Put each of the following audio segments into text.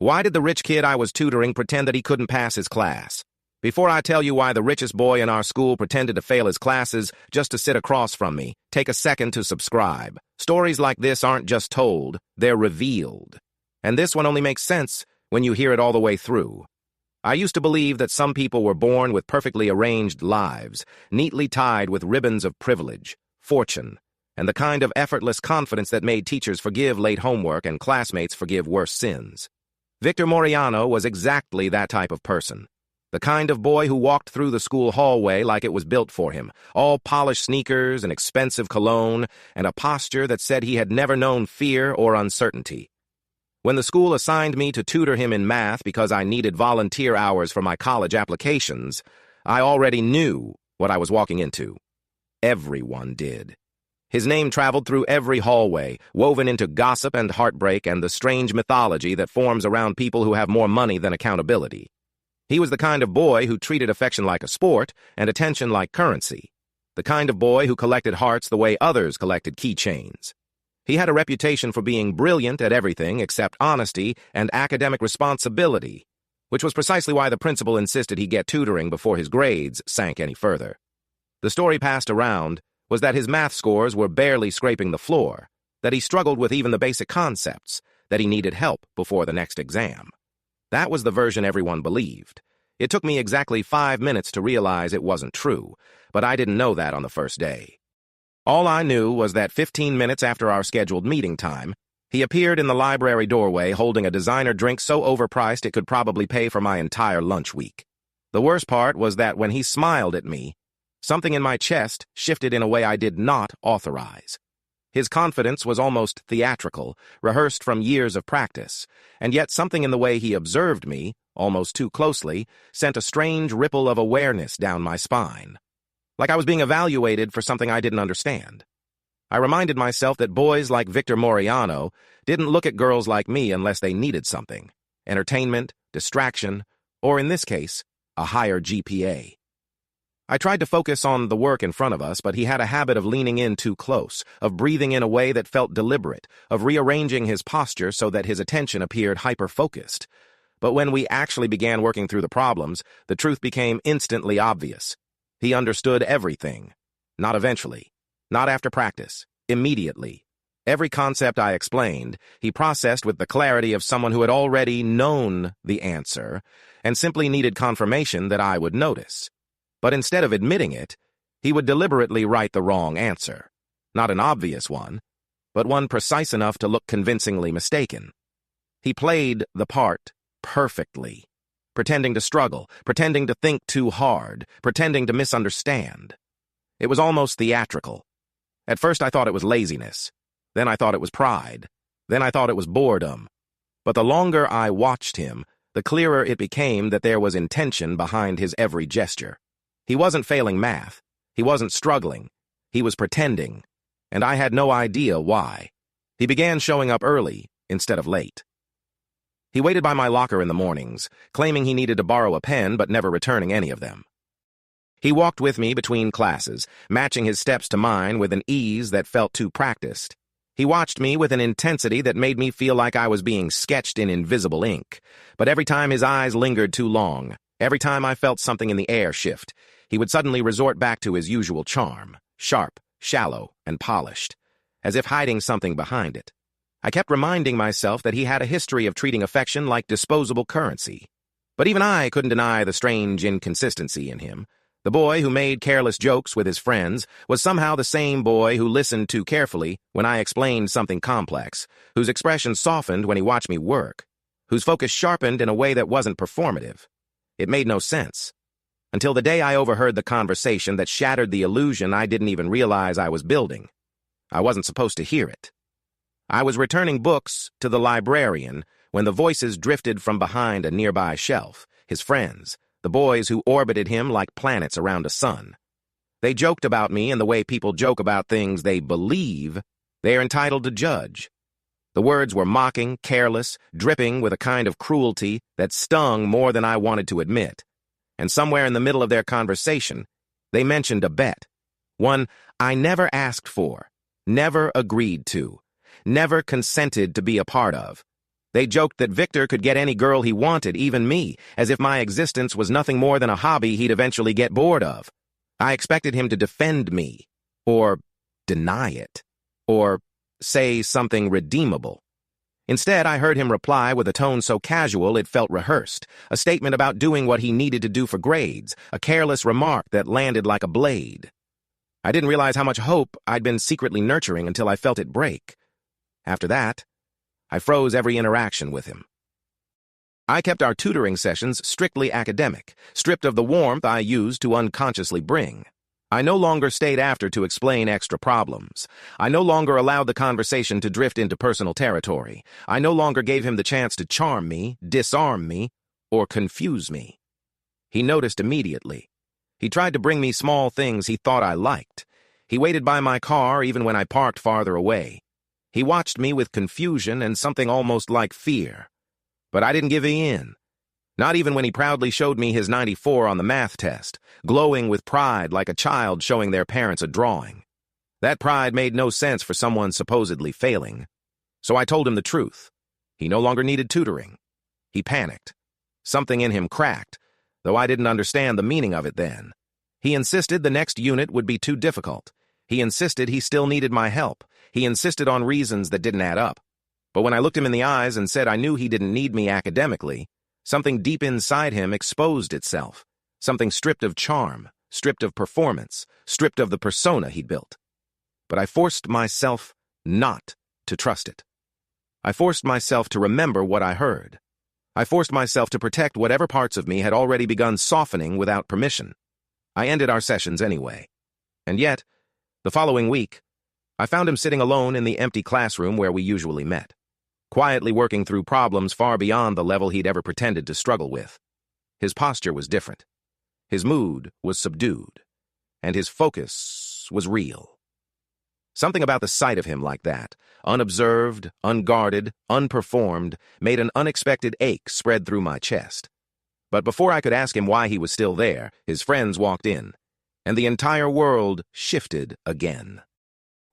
Why did the rich kid I was tutoring pretend that he couldn't pass his class? Before I tell you why the richest boy in our school pretended to fail his classes just to sit across from me, take a second to subscribe. Stories like this aren't just told, they're revealed. And this one only makes sense when you hear it all the way through. I used to believe that some people were born with perfectly arranged lives, neatly tied with ribbons of privilege, fortune, and the kind of effortless confidence that made teachers forgive late homework and classmates forgive worse sins. Victor Moriano was exactly that type of person. The kind of boy who walked through the school hallway like it was built for him, all polished sneakers and expensive cologne, and a posture that said he had never known fear or uncertainty. When the school assigned me to tutor him in math because I needed volunteer hours for my college applications, I already knew what I was walking into. Everyone did. His name traveled through every hallway, woven into gossip and heartbreak and the strange mythology that forms around people who have more money than accountability. He was the kind of boy who treated affection like a sport and attention like currency. The kind of boy who collected hearts the way others collected keychains. He had a reputation for being brilliant at everything except honesty and academic responsibility, which was precisely why the principal insisted he get tutoring before his grades sank any further. The story passed around was that his math scores were barely scraping the floor, that he struggled with even the basic concepts, that he needed help before the next exam. That was the version everyone believed. It took me exactly 5 minutes to realize it wasn't true, but I didn't know that on the first day. All I knew was that 15 minutes after our scheduled meeting time, he appeared in the library doorway holding a designer drink so overpriced it could probably pay for my entire lunch week. The worst part was that when he smiled at me, something in my chest shifted in a way I did not authorize. His confidence was almost theatrical, rehearsed from years of practice, and yet something in the way he observed me, almost too closely, sent a strange ripple of awareness down my spine. Like I was being evaluated for something I didn't understand. I reminded myself that boys like Victor Moriano didn't look at girls like me unless they needed something: entertainment, distraction, or in this case, a higher GPA. I tried to focus on the work in front of us, but he had a habit of leaning in too close, of breathing in a way that felt deliberate, of rearranging his posture so that his attention appeared hyper-focused. But when we actually began working through the problems, the truth became instantly obvious. He understood everything. Not eventually. Not after practice. Immediately. Every concept I explained, he processed with the clarity of someone who had already known the answer and simply needed confirmation that I would notice. But instead of admitting it, he would deliberately write the wrong answer. Not an obvious one, but one precise enough to look convincingly mistaken. He played the part perfectly, pretending to struggle, pretending to think too hard, pretending to misunderstand. It was almost theatrical. At first I thought it was laziness. Then I thought it was pride. Then I thought it was boredom. But the longer I watched him, the clearer it became that there was intention behind his every gesture. He wasn't failing math. He wasn't struggling. He was pretending. And I had no idea why. He began showing up early instead of late. He waited by my locker in the mornings, claiming he needed to borrow a pen but never returning any of them. He walked with me between classes, matching his steps to mine with an ease that felt too practiced. He watched me with an intensity that made me feel like I was being sketched in invisible ink. But every time his eyes lingered too long, every time I felt something in the air shift, he would suddenly resort back to his usual charm, sharp, shallow, and polished, as if hiding something behind it. I kept reminding myself that he had a history of treating affection like disposable currency. But even I couldn't deny the strange inconsistency in him. The boy who made careless jokes with his friends was somehow the same boy who listened too carefully when I explained something complex, whose expression softened when he watched me work, whose focus sharpened in a way that wasn't performative. It made no sense. Until the day I overheard the conversation that shattered the illusion I didn't even realize I was building. I wasn't supposed to hear it. I was returning books to the librarian when the voices drifted from behind a nearby shelf, his friends, the boys who orbited him like planets around a sun. They joked about me in the way people joke about things they believe they're entitled to judge. The words were mocking, careless, dripping with a kind of cruelty that stung more than I wanted to admit. And somewhere in the middle of their conversation, they mentioned a bet. One I never asked for, never agreed to, never consented to be a part of. They joked that Victor could get any girl he wanted, even me, as if my existence was nothing more than a hobby he'd eventually get bored of. I expected him to defend me, or deny it, or say something redeemable. Instead, I heard him reply with a tone so casual it felt rehearsed, a statement about doing what he needed to do for grades, a careless remark that landed like a blade. I didn't realize how much hope I'd been secretly nurturing until I felt it break. After that, I froze every interaction with him. I kept our tutoring sessions strictly academic, stripped of the warmth I used to unconsciously bring. I no longer stayed after to explain extra problems. I no longer allowed the conversation to drift into personal territory. I no longer gave him the chance to charm me, disarm me, or confuse me. He noticed immediately. He tried to bring me small things he thought I liked. He waited by my car even when I parked farther away. He watched me with confusion and something almost like fear. But I didn't give in. Not even when he proudly showed me his 94 on the math test, glowing with pride like a child showing their parents a drawing. That pride made no sense for someone supposedly failing. So I told him the truth. He no longer needed tutoring. He panicked. Something in him cracked, though I didn't understand the meaning of it then. He insisted the next unit would be too difficult. He insisted he still needed my help. He insisted on reasons that didn't add up. But when I looked him in the eyes and said I knew he didn't need me academically, something deep inside him exposed itself. Something stripped of charm, stripped of performance, stripped of the persona he'd built. But I forced myself not to trust it. I forced myself to remember what I heard. I forced myself to protect whatever parts of me had already begun softening without permission. I ended our sessions anyway. And yet, the following week, I found him sitting alone in the empty classroom where we usually met, quietly working through problems far beyond the level he'd ever pretended to struggle with. His posture was different. His mood was subdued, and his focus was real. Something about the sight of him like that, unobserved, unguarded, unperformed, made an unexpected ache spread through my chest. But before I could ask him why he was still there, his friends walked in, and the entire world shifted again.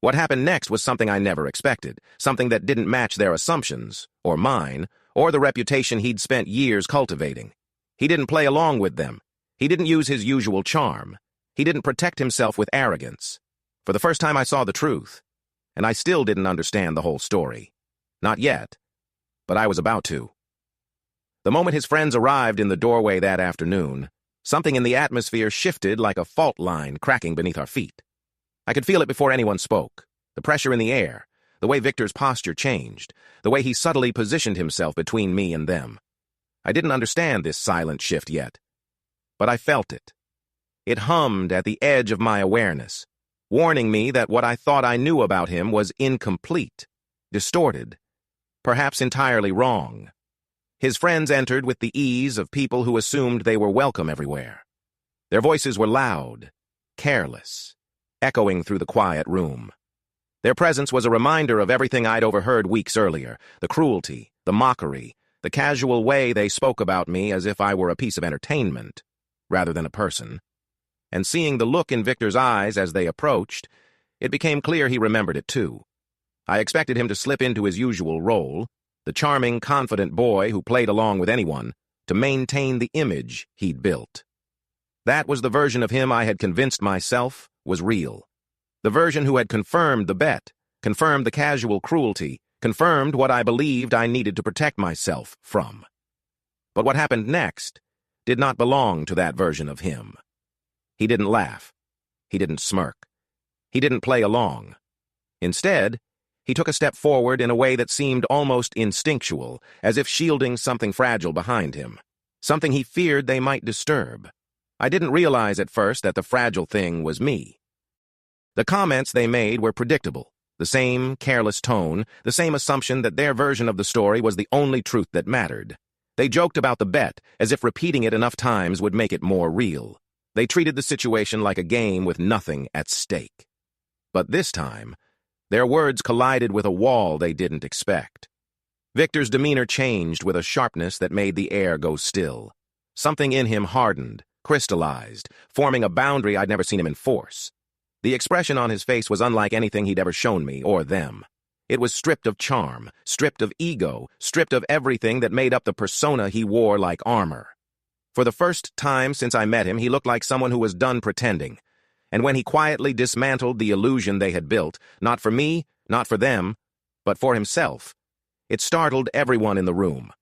What happened next was something I never expected, something that didn't match their assumptions, or mine, or the reputation he'd spent years cultivating. He didn't play along with them. He didn't use his usual charm. He didn't protect himself with arrogance. For the first time I saw the truth, and I still didn't understand the whole story. Not yet, but I was about to. The moment his friends arrived in the doorway that afternoon, something in the atmosphere shifted like a fault line cracking beneath our feet. I could feel it before anyone spoke, the pressure in the air, the way Victor's posture changed, the way he subtly positioned himself between me and them. I didn't understand this silent shift yet, but I felt it. It hummed at the edge of my awareness, warning me that what I thought I knew about him was incomplete, distorted, perhaps entirely wrong. His friends entered with the ease of people who assumed they were welcome everywhere. Their voices were loud, careless, echoing through the quiet room. Their presence was a reminder of everything I'd overheard weeks earlier, the cruelty, the mockery, the casual way they spoke about me as if I were a piece of entertainment, rather than a person. And seeing the look in Victor's eyes as they approached, it became clear he remembered it too. I expected him to slip into his usual role, the charming, confident boy who played along with anyone, to maintain the image he'd built. That was the version of him I had convinced myself was real. The version who had confirmed the bet, confirmed the casual cruelty, confirmed what I believed I needed to protect myself from. But what happened next did not belong to that version of him. He didn't laugh. He didn't smirk. He didn't play along. Instead, he took a step forward in a way that seemed almost instinctual, as if shielding something fragile behind him, something he feared they might disturb. I didn't realize at first that the fragile thing was me. The comments they made were predictable, the same careless tone, the same assumption that their version of the story was the only truth that mattered. They joked about the bet, as if repeating it enough times would make it more real. They treated the situation like a game with nothing at stake. But this time, their words collided with a wall they didn't expect. Victor's demeanor changed with a sharpness that made the air go still. Something in him hardened, crystallized, forming a boundary I'd never seen him enforce. The expression on his face was unlike anything he'd ever shown me or them. It was stripped of charm, stripped of ego, stripped of everything that made up the persona he wore like armor. For the first time since I met him, he looked like someone who was done pretending. And when he quietly dismantled the illusion they had built, not for me, not for them, but for himself, it startled everyone in the room.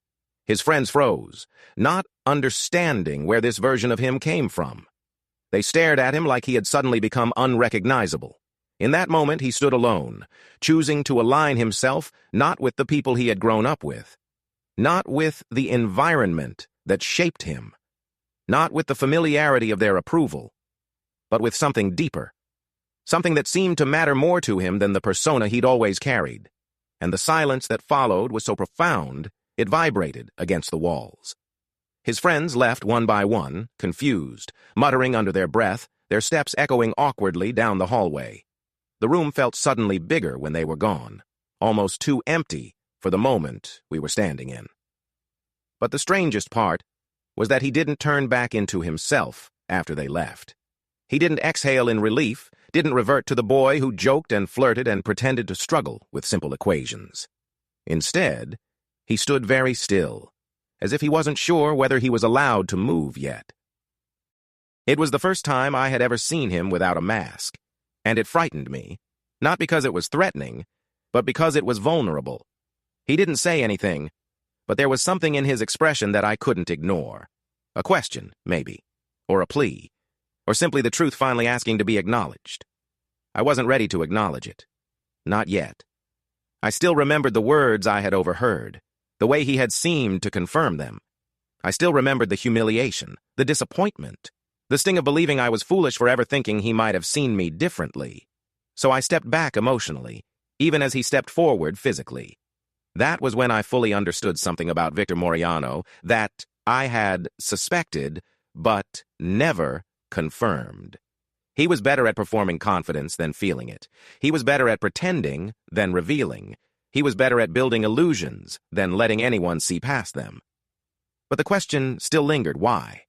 His friends froze, not understanding where this version of him came from. They stared at him like he had suddenly become unrecognizable. In that moment, he stood alone, choosing to align himself not with the people he had grown up with, not with the environment that shaped him, not with the familiarity of their approval, but with something deeper, something that seemed to matter more to him than the persona he'd always carried. And the silence that followed was so profound, it vibrated against the walls. His friends left one by one, confused, muttering under their breath, their steps echoing awkwardly down the hallway. The room felt suddenly bigger when they were gone, almost too empty for the moment we were standing in. But the strangest part was that he didn't turn back into himself after they left. He didn't exhale in relief, didn't revert to the boy who joked and flirted and pretended to struggle with simple equations. Instead, he stood very still, as if he wasn't sure whether he was allowed to move yet. It was the first time I had ever seen him without a mask, and it frightened me, not because it was threatening, but because it was vulnerable. He didn't say anything, but there was something in his expression that I couldn't ignore. A question, maybe, or a plea, or simply the truth finally asking to be acknowledged. I wasn't ready to acknowledge it. Not yet. I still remembered the words I had overheard, the way he had seemed to confirm them. I still remembered the humiliation, the disappointment, the sting of believing I was foolish for ever thinking he might have seen me differently. So I stepped back emotionally, even as he stepped forward physically. That was when I fully understood something about Victor Moriano that I had suspected, but never confirmed. He was better at performing confidence than feeling it. He was better at pretending than revealing. He was better at building illusions than letting anyone see past them. But the question still lingered, why?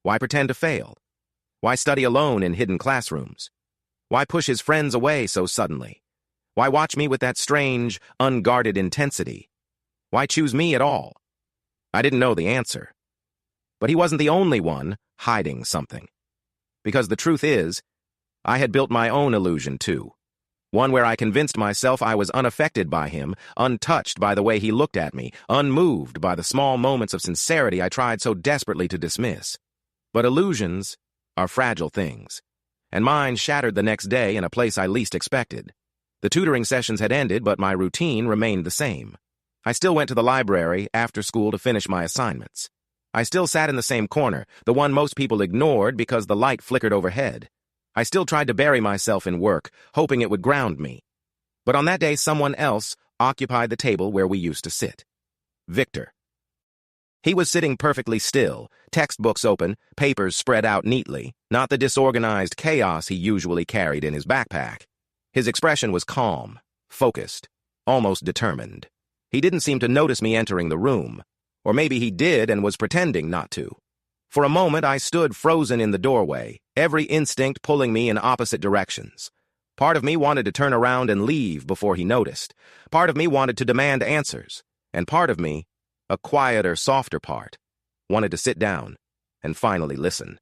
Why pretend to fail? Why study alone in hidden classrooms? Why push his friends away so suddenly? Why watch me with that strange, unguarded intensity? Why choose me at all? I didn't know the answer. But he wasn't the only one hiding something. Because the truth is, I had built my own illusion too. One where I convinced myself I was unaffected by him, untouched by the way he looked at me, unmoved by the small moments of sincerity I tried so desperately to dismiss. But illusions are fragile things, and mine shattered the next day in a place I least expected. The tutoring sessions had ended, but my routine remained the same. I still went to the library after school to finish my assignments. I still sat in the same corner, the one most people ignored because the light flickered overhead. I still tried to bury myself in work, hoping it would ground me. But on that day, someone else occupied the table where we used to sit. Victor. He was sitting perfectly still, textbooks open, papers spread out neatly, not the disorganized chaos he usually carried in his backpack. His expression was calm, focused, almost determined. He didn't seem to notice me entering the room, or maybe he did and was pretending not to. For a moment, I stood frozen in the doorway, every instinct pulling me in opposite directions. Part of me wanted to turn around and leave before he noticed. Part of me wanted to demand answers. And part of me, a quieter, softer part, wanted to sit down and finally listen.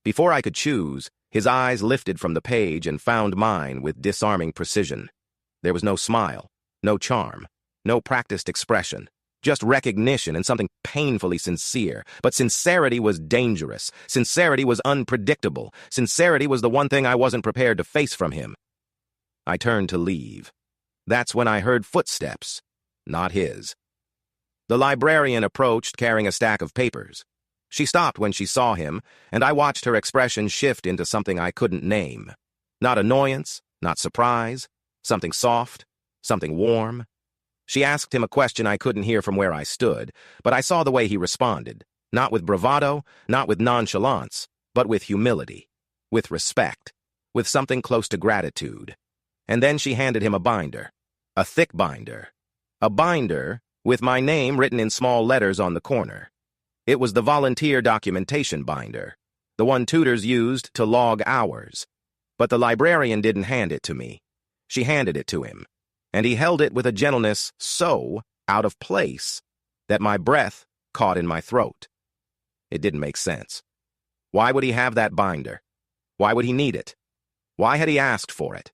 Before I could choose, his eyes lifted from the page and found mine with disarming precision. There was no smile, no charm, no practiced expression. Just recognition and something painfully sincere. But sincerity was dangerous. Sincerity was unpredictable. Sincerity was the one thing I wasn't prepared to face from him. I turned to leave. That's when I heard footsteps, not his. The librarian approached carrying a stack of papers. She stopped when she saw him, and I watched her expression shift into something I couldn't name. Not annoyance, not surprise, something soft, something warm. She asked him a question I couldn't hear from where I stood, but I saw the way he responded, not with bravado, not with nonchalance, but with humility, with respect, with something close to gratitude. And then she handed him a binder, a thick binder, a binder with my name written in small letters on the corner. It was the volunteer documentation binder, the one tutors used to log hours. But the librarian didn't hand it to me. She handed it to him. and he held it with a gentleness so out of place that my breath caught in my throat. It didn't make sense. Why would he have that binder? Why would he need it? Why had he asked for it?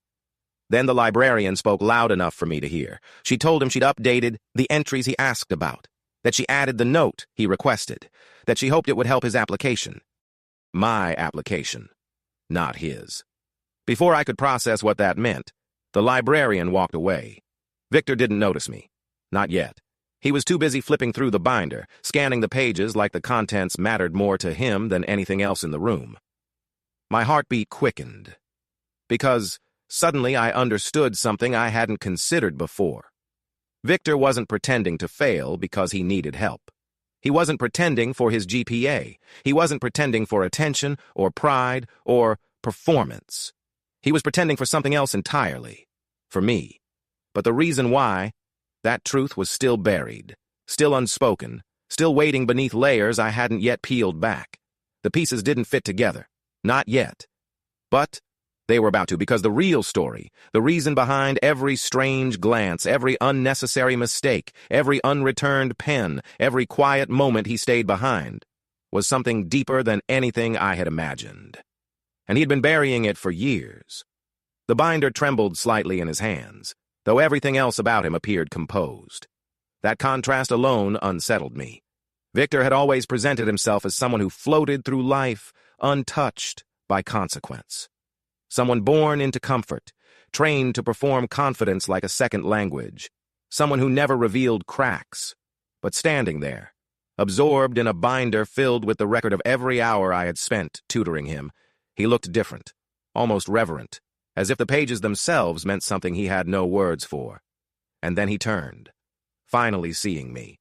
Then the librarian spoke loud enough for me to hear. She told him she'd updated the entries he asked about, that she added the note he requested, that she hoped it would help his application. My application, not his. Before I could process what that meant, the librarian walked away. Victor didn't notice me. Not yet. He was too busy flipping through the binder, scanning the pages like the contents mattered more to him than anything else in the room. My heartbeat quickened, because suddenly I understood something I hadn't considered before. Victor wasn't pretending to fail because he needed help. He wasn't pretending for his GPA. He wasn't pretending for attention or pride or performance. He was pretending for something else entirely. For me. But the reason why, that truth was still buried, still unspoken, still waiting beneath layers I hadn't yet peeled back. The pieces didn't fit together. Not yet. But they were about to, because the real story, the reason behind every strange glance, every unnecessary mistake, every unreturned pen, every quiet moment he stayed behind, was something deeper than anything I had imagined. And he had been burying it for years. The binder trembled slightly in his hands, though everything else about him appeared composed. That contrast alone unsettled me. Victor had always presented himself as someone who floated through life untouched by consequence. Someone born into comfort, trained to perform confidence like a second language. Someone who never revealed cracks, but standing there, absorbed in a binder filled with the record of every hour I had spent tutoring him, he looked different, almost reverent, as if the pages themselves meant something he had no words for. And then he turned, finally seeing me.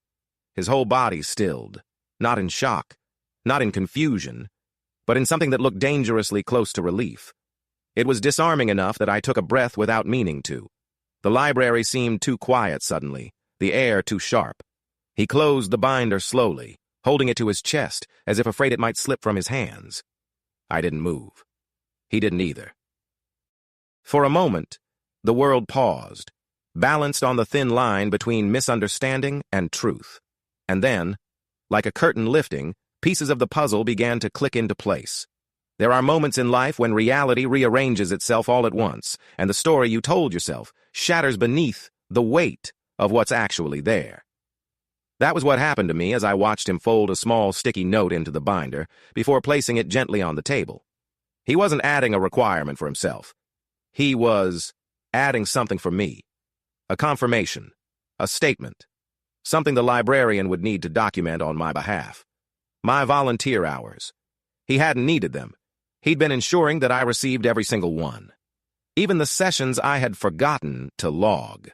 His whole body stilled, not in shock, not in confusion, but in something that looked dangerously close to relief. It was disarming enough that I took a breath without meaning to. The library seemed too quiet suddenly, the air too sharp. He closed the binder slowly, holding it to his chest, as if afraid it might slip from his hands. I didn't move. He didn't either. For a moment, the world paused, balanced on the thin line between misunderstanding and truth. And then, like a curtain lifting, pieces of the puzzle began to click into place. There are moments in life when reality rearranges itself all at once, and the story you told yourself shatters beneath the weight of what's actually there. That was what happened to me as I watched him fold a small sticky note into the binder before placing it gently on the table. He wasn't adding a requirement for himself. He was adding something for me. A confirmation, a statement, something the librarian would need to document on my behalf. My volunteer hours. He hadn't needed them. He'd been ensuring that I received every single one. Even the sessions I had forgotten to log.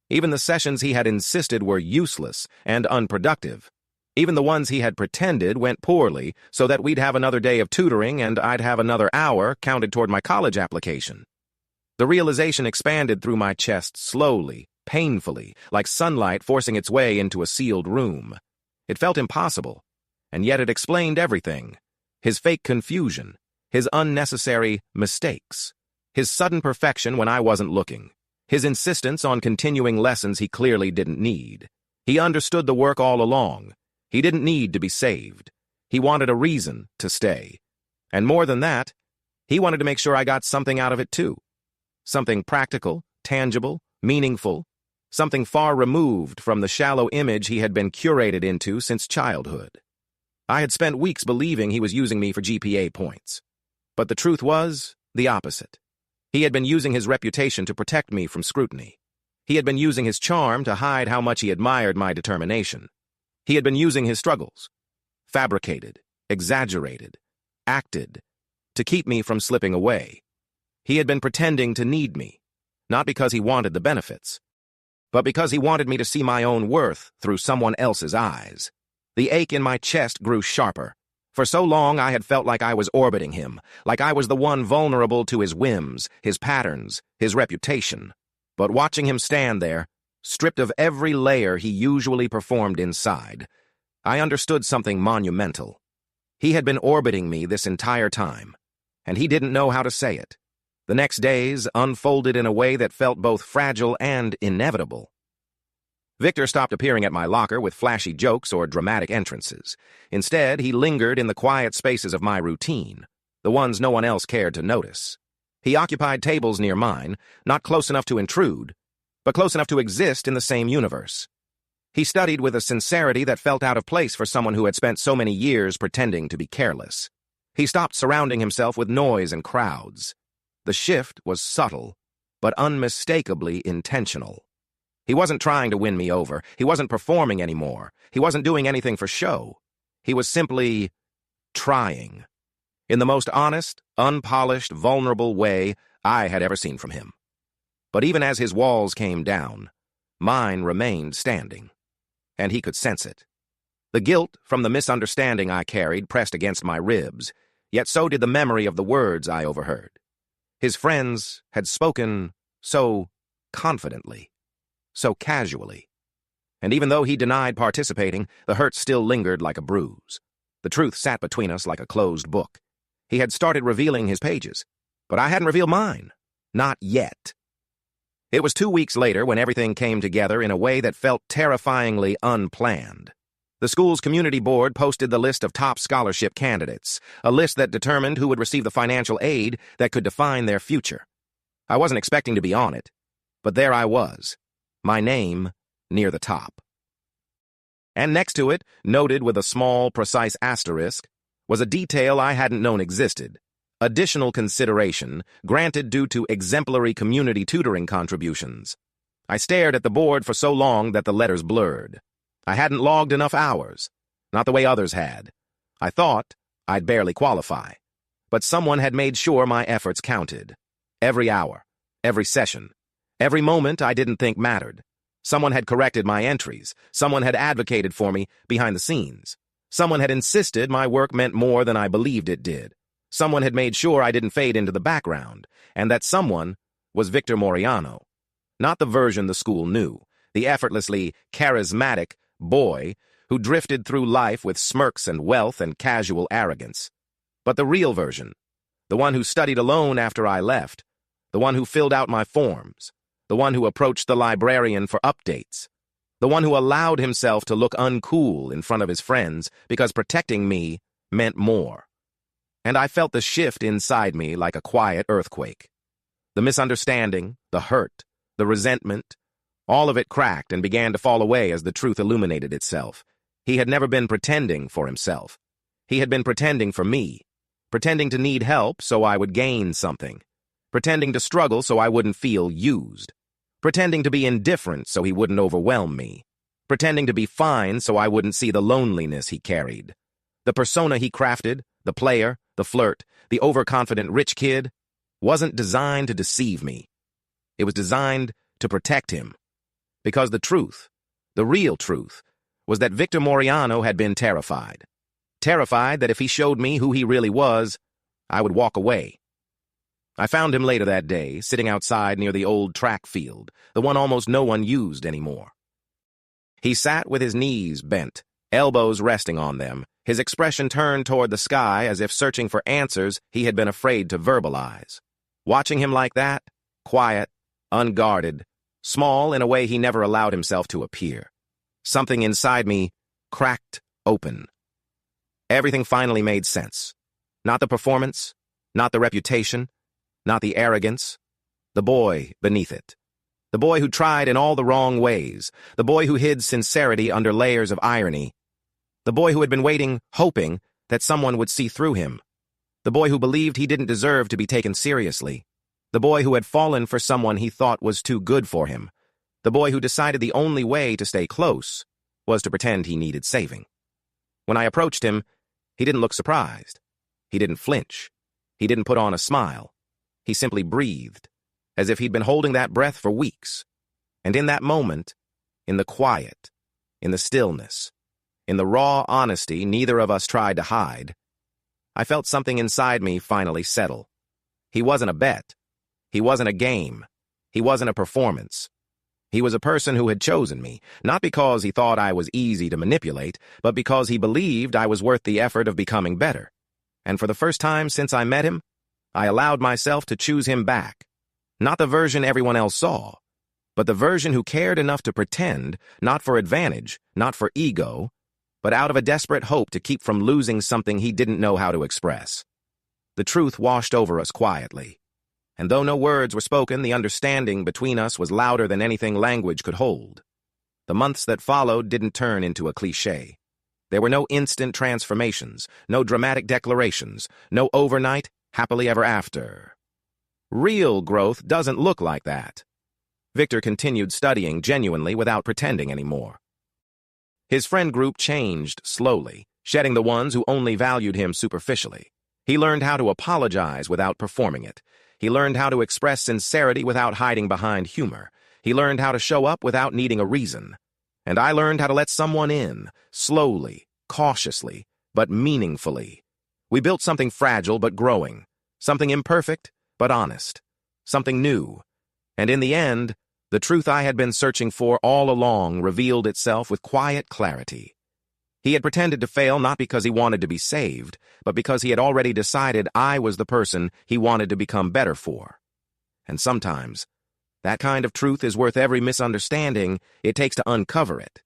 Even the sessions he had insisted were useless and unproductive. Even the ones he had pretended went poorly so that we'd have another day of tutoring and I'd have another hour counted toward my college application. The realization expanded through my chest slowly, painfully, like sunlight forcing its way into a sealed room. It felt impossible, and yet it explained everything. His fake confusion, his unnecessary mistakes, his sudden perfection when I wasn't looking, his insistence on continuing lessons he clearly didn't need. He understood the work all along. He didn't need to be saved. He wanted a reason to stay. And more than that, he wanted to make sure I got something out of it too. Something practical, tangible, meaningful, something far removed from the shallow image he had been curated into since childhood. I had spent weeks believing he was using me for GPA points. But the truth was the opposite. He had been using his reputation to protect me from scrutiny. He had been using his charm to hide how much he admired my determination. He had been using his struggles, fabricated, exaggerated, acted, to keep me from slipping away. He had been pretending to need me, not because he wanted the benefits, but because he wanted me to see my own worth through someone else's eyes. The ache in my chest grew sharper. For so long I had felt like I was orbiting him, like I was the one vulnerable to his whims, his patterns, his reputation. But watching him stand there, stripped of every layer he usually performed inside, I understood something monumental. He had been orbiting me this entire time, and he didn't know how to say it. The next days unfolded in a way that felt both fragile and inevitable. Victor stopped appearing at my locker with flashy jokes or dramatic entrances. Instead, he lingered in the quiet spaces of my routine, the ones no one else cared to notice. He occupied tables near mine, not close enough to intrude, but close enough to exist in the same universe. He studied with a sincerity that felt out of place for someone who had spent so many years pretending to be careless. He stopped surrounding himself with noise and crowds. The shift was subtle, but unmistakably intentional. He wasn't trying to win me over. He wasn't performing anymore. He wasn't doing anything for show. He was simply trying, in the most honest, unpolished, vulnerable way I had ever seen from him. But even as his walls came down, mine remained standing, and he could sense it. The guilt from the misunderstanding I carried pressed against my ribs, yet so did the memory of the words I overheard. His friends had spoken so confidently, so casually. And even though he denied participating, the hurt still lingered like a bruise. The truth sat between us like a closed book. He had started revealing his pages, but I hadn't revealed mine. Not yet. It was 2 weeks later when everything came together in a way that felt terrifyingly unplanned. The school's community board posted the list of top scholarship candidates, a list that determined who would receive the financial aid that could define their future. I wasn't expecting to be on it, but there I was, my name near the top. And next to it, noted with a small, precise asterisk, was a detail I hadn't known existed. Additional consideration granted due to exemplary community tutoring contributions. I stared at the board for so long that the letters blurred. I hadn't logged enough hours, not the way others had. I thought I'd barely qualify, but someone had made sure my efforts counted. Every hour, every session, every moment I didn't think mattered. Someone had corrected my entries. Someone had advocated for me behind the scenes. Someone had insisted my work meant more than I believed it did. Someone had made sure I didn't fade into the background, and that someone was Victor Moriano. Not the version the school knew, the effortlessly charismatic boy who drifted through life with smirks and wealth and casual arrogance, but the real version, the one who studied alone after I left, the one who filled out my forms, the one who approached the librarian for updates, the one who allowed himself to look uncool in front of his friends because protecting me meant more. And I felt the shift inside me like a quiet earthquake. The misunderstanding, the hurt, the resentment, all of it cracked and began to fall away as the truth illuminated itself. He had never been pretending for himself. He had been pretending for me, pretending to need help so I would gain something, pretending to struggle so I wouldn't feel used, pretending to be indifferent so he wouldn't overwhelm me, pretending to be fine so I wouldn't see the loneliness he carried. The persona he crafted, the player, the flirt, the overconfident rich kid, wasn't designed to deceive me. It was designed to protect him. Because the truth, the real truth, was that Victor Moriano had been terrified. Terrified that if he showed me who he really was, I would walk away. I found him later that day, sitting outside near the old track field, the one almost no one used anymore. He sat with his knees bent, elbows resting on them, his expression turned toward the sky as if searching for answers he had been afraid to verbalize. Watching him like that, quiet, unguarded, small in a way he never allowed himself to appear, something inside me cracked open. Everything finally made sense. Not the performance, not the reputation, not the arrogance, the boy beneath it. The boy who tried in all the wrong ways, the boy who hid sincerity under layers of irony, the boy who had been waiting, hoping that someone would see through him, the boy who believed he didn't deserve to be taken seriously, the boy who had fallen for someone he thought was too good for him, the boy who decided the only way to stay close was to pretend he needed saving. When I approached him, he didn't look surprised. He didn't flinch. He didn't put on a smile. He simply breathed, as if he'd been holding that breath for weeks. And in that moment, in the quiet, in the stillness, in the raw honesty neither of us tried to hide, I felt something inside me finally settle. He wasn't a bet. He wasn't a game. He wasn't a performance. He was a person who had chosen me, not because he thought I was easy to manipulate, but because he believed I was worth the effort of becoming better. And for the first time since I met him, I allowed myself to choose him back. Not the version everyone else saw, but the version who cared enough to pretend, not for advantage, not for ego, but out of a desperate hope to keep from losing something he didn't know how to express. The truth washed over us quietly, and though no words were spoken, the understanding between us was louder than anything language could hold. The months that followed didn't turn into a cliché. There were no instant transformations, no dramatic declarations, no overnight, happily ever after. Real growth doesn't look like that. Victor continued studying genuinely without pretending anymore. His friend group changed slowly, shedding the ones who only valued him superficially. He learned how to apologize without performing it. He learned how to express sincerity without hiding behind humor. He learned how to show up without needing a reason. And I learned how to let someone in, slowly, cautiously, but meaningfully. We built something fragile but growing, something imperfect but honest, something new. And in the end, the truth I had been searching for all along revealed itself with quiet clarity. He had pretended to fail not because he wanted to be saved, but because he had already decided I was the person he wanted to become better for. And sometimes, that kind of truth is worth every misunderstanding it takes to uncover it.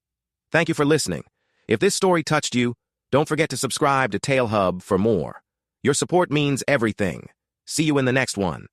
Thank you for listening. If this story touched you, don't forget to subscribe to Tale Hub for more. Your support means everything. See you in the next one.